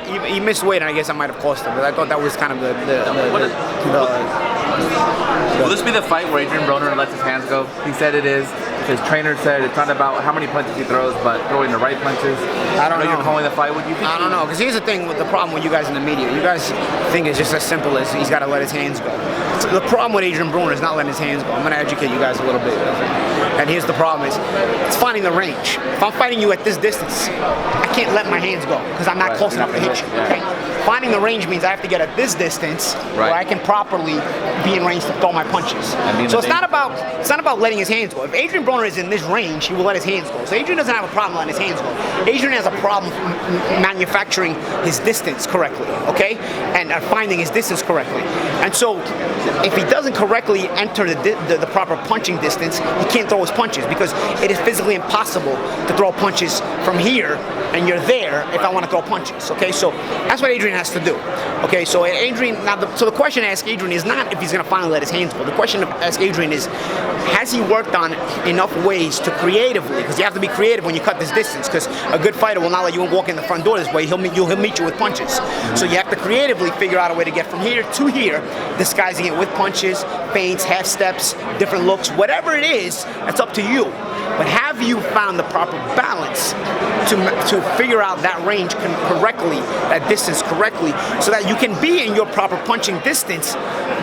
he missed weight, and I guess I might have cost him. But I thought that was kind of Will this be the fight where Adrien Broner lets his hands go? He said it is. His trainer said it's not about how many punches he throws, but throwing the right punches. I don't know. You're calling the fight. What do you think? I don't know, because here's the thing with the problem with you guys in the media. You guys think it's just as simple as he's got to let his hands go. So the problem with Adrien Broner is not letting his hands go. I'm going to educate you guys a little bit. And here's the problem is, it's finding the range. If I'm fighting you at this distance, I can't let my hands go, because I'm not close enough to hit you. Okay? Finding the range means I have to get at this distance where I can properly be in range to throw my punches. So it's not about letting his hands go. If Adrien Broner is in this range, he will let his hands go. So Adrien doesn't have a problem letting his hands go. Adrien has a problem manufacturing his distance correctly, okay? And finding his distance correctly. And so if he doesn't correctly enter the proper punching distance, he can't throw his punches, because it is physically impossible to throw punches from here and you're there if I want to throw punches, okay? So that's what Adrien has to do, okay? So Adrien, so the question to ask Adrien is not if he's going to finally let his hands go. The question to ask Adrien is, has he worked on enough ways to creatively, because you have to be creative when you cut this distance, because a good fighter will not let you walk in the front door this way. He'll meet you with punches. So you have to creatively figure out a way to get from here to here, disguising it with punches, feints, half steps, different looks, whatever it is, that's up to you. But have you found the proper balance to figure out that range correctly, that distance correctly, so that you can be in your proper punching distance,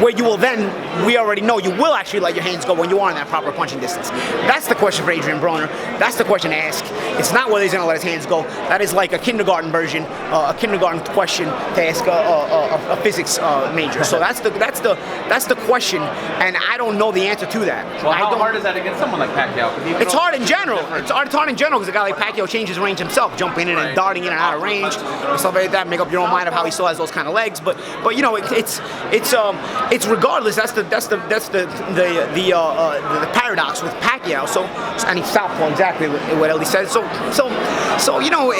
where you will then, we already know, you will actually let your hands go when you are in that proper punching distance. That's the question for Adrien Broner. That's the question to ask. It's not whether he's going to let his hands go. That is like a kindergarten version, a kindergarten question to ask a physics major. So that's the question, and I don't know the answer to that. Well, how hard is that against someone like Pacquiao? It's hard in general. It's hard in general because a guy like Pacquiao changes range himself, jumping in and darting in and out of range, and stuff like that. Make up your own mind of how he still has those kind of legs. But you know, it's regardless. That's the paradox with Pacquiao. So and he's southpaw, exactly what Ellie said. So you know,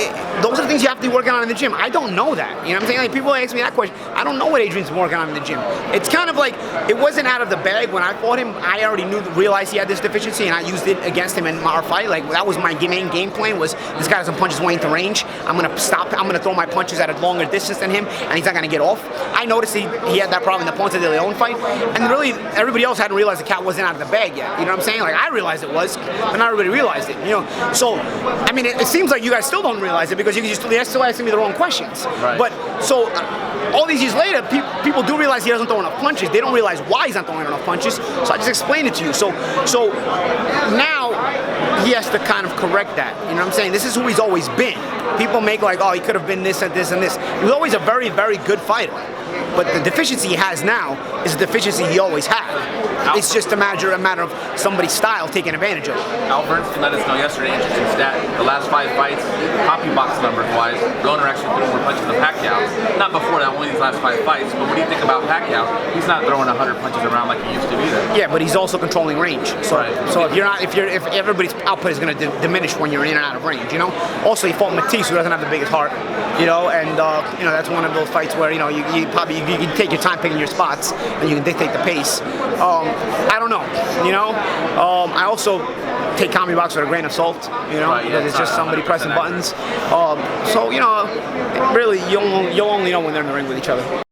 those are the things you have to be working on in the gym. I don't know that. You know what I'm saying? Like, people ask me that question. I don't know what Adrien's working on in the gym. It's kind of like, it wasn't out of the bag when I fought him. I already realized he had this deficiency, and I used it against him in our fight. Like, that was my main game plan, was this guy doesn't punch his way into range. I'm gonna stop. I'm gonna throw my punches at a longer distance than him, and he's not gonna get off. I noticed he had that problem in the Ponce de Leon fight, and really everybody else hadn't realized the cat wasn't out of the bag yet. You know what I'm saying? Like, I realized it was, but not everybody realized it. You know, so I mean, it seems like you guys still don't realize it, because you're still asking me the wrong questions. Right. But so all these years later, people do realize he doesn't throw enough punches. They don't realize why he's not throwing enough punches. So I just explained it to you. So now he has to kind of correct that. You know what I'm saying? This is who he's always been. People make like, oh, he could have been this and this and this. He was always a very, very good fighter. But the deficiency he has now is a deficiency he always had. It's just a matter of somebody's style taking advantage of it. Al Bernstein let us know yesterday, interesting stat, the last 5 fights, copy box numbers wise, Broner actually threw more punches than Pacquiao. Not before that, only these last 5 fights, but what do you think about Pacquiao? He's not throwing 100 punches around like he used to either. Yeah, but he's also controlling range. So, so if everybody's output is going to diminish when you're in and out of range, you know? Also, he fought Matisse, who doesn't have the biggest heart, you know, and you know, that's one of those fights where, you know, you can take your time picking your spots, and you can dictate the pace. I don't know, you know. I also take comedy box with a grain of salt, you know, because it's just somebody pressing buttons. So, you know, really, you'll only know when they're in the ring with each other.